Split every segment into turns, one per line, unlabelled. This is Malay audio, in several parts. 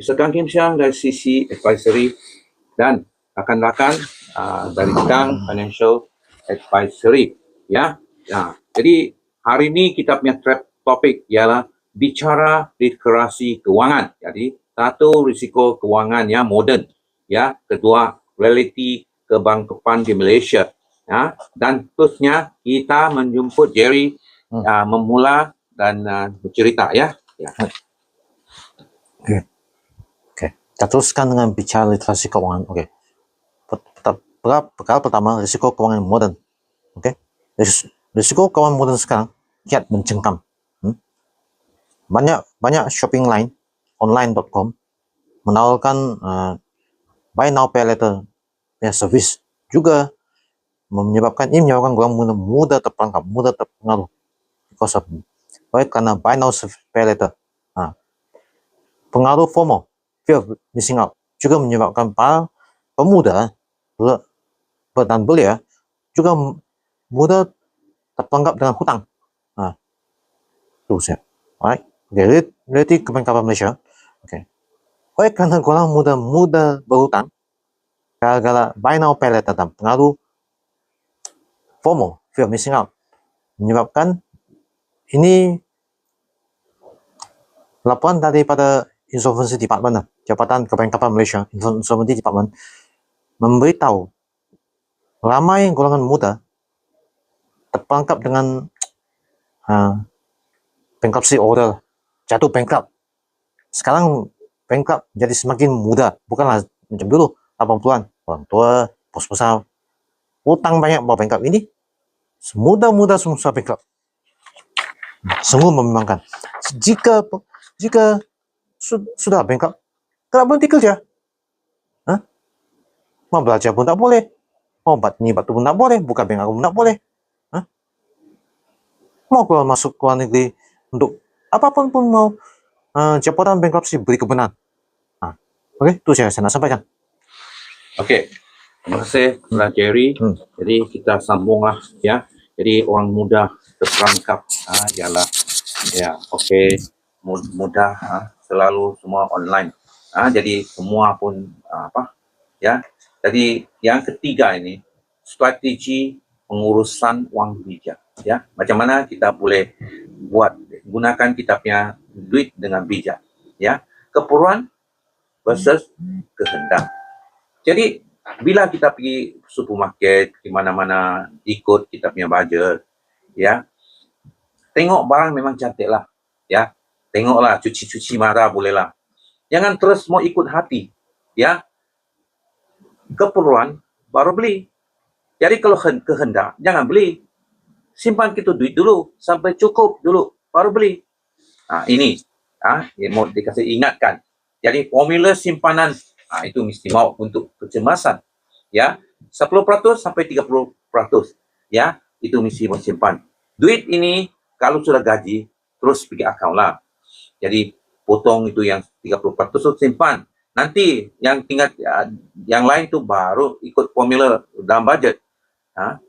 Mr. Kang Kim Siang dari CC Advisory dan rakan-rakan dari Kang Financial Advisory. Ya. Nah, jadi hari ini kita punya topik ialah bicara literasi kewangan. Jadi satu, risiko kewangan yang moden. Ya, kedua, realiti kebangkitan di Malaysia. Ya, dan terusnya kita menjemput Jerry memula dan bercerita ya. Ya.
Oke. Kita teruskan dengan bicara literasi keuangan. Oke. Perkara pertama, risiko keuangan moden. Oke. Risiko keuangan moden sekarang kiat mencengkam. Banyak shopping line online.com menawarkan buy now pay later service, juga menyebabkan orang mudah terperangkap, mudah terpengaruh because of karena buy now pay later. Pengaruh FOMO, fear of missing out, juga menyebabkan para pemuda dan belia juga mudah terperangkap dengan hutang. Itu saya. Alright. Realiti kebangkitan Malaysia. Okay. Oleh kerana korang mudah berhutang, gara-gara buy now pay later dan pengaruh FOMO, fear of missing out, menyebabkan ini laporan daripada Insolvency Department, Jabatan Kebangkitan Malaysia, Insolvency Department, memberitahu ramai golongan muda terperangkap dengan bankruptcy order, jatuh bankrupt. Sekarang bankrupt jadi semakin mudah, bukanlah macam dulu 80-an, orang tua, bos besar, hutang banyak bawa bankrupt. Ini muda-muda semua bankrupt. Sungguh membingungkan. Jika sudah bankrupt, kenapa berhenti kerja? Mau belajar pun tak boleh, mau batu pun tak boleh, buka bank pun tak boleh. Mau keluar masuk ke luar negeri untuk apapun pun mau, jabatan bankruptcy beri kebenaran. Okey, itu saya nak sampaikan.
Okey, terima kasih Pak Jerry. Jadi kita sambunglah ya. Jadi orang muda terperangkap ialah ya, okey, mudah selalu semua online. Jadi semua pun ya. Jadi yang ketiga ini strategi pengurusan wang bijak ya. Macam mana kita boleh gunakan kita punya duit dengan bijak ya. Keperluan versus kehendak. Jadi bila kita pergi supermarket, di mana-mana ikut kita punya budget, ya, tengok barang memang cantik lah, ya, tengoklah cuci-cuci marah bolehlah. Jangan terus mau ikut hati, ya. Keperluan baru beli. Jadi kalau kehendak jangan beli. Simpan kita duit dulu sampai cukup dulu baru beli. Ini yang mau dikasih ingatkan. Jadi formula simpanan itu mesti mau untuk kecemasan, ya, 10% sampai 30%, ya, itu mesti simpan. Duit ini kalau sudah gaji terus pergi akaun lah. Jadi potong itu yang 30% itu simpan. Nanti yang tinggal yang lain tu baru ikut formula dalam budget.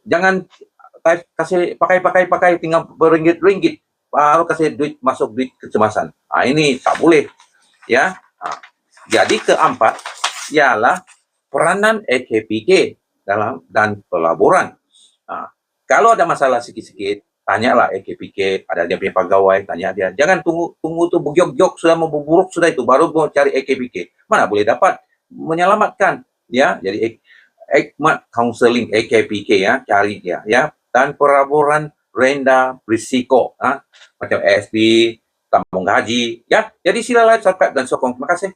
Jangan kasih pakai tinggal beringgit-ringgit baru kasih duit masuk duit kecemasan. Ini tak boleh, ya. Jadi keempat ialah peranan AKPK dan pelaburan. Kalau ada masalah sikit-sikit, tanyalah AKPK, ada dia punya pegawai, tanya dia. Jangan tunggu tu bergiok-giok sudah mau buruk sudah itu baru mau cari AKPK. Mana boleh dapat menyelamatkan, ya. Jadi Hikmat Counseling AKPK, ya, cari dia, ya. Dan pelaburan rendah risiko, macam ASB, tambung gaji, ya. Jadi silalah subscribe dan sokong. Terima kasih.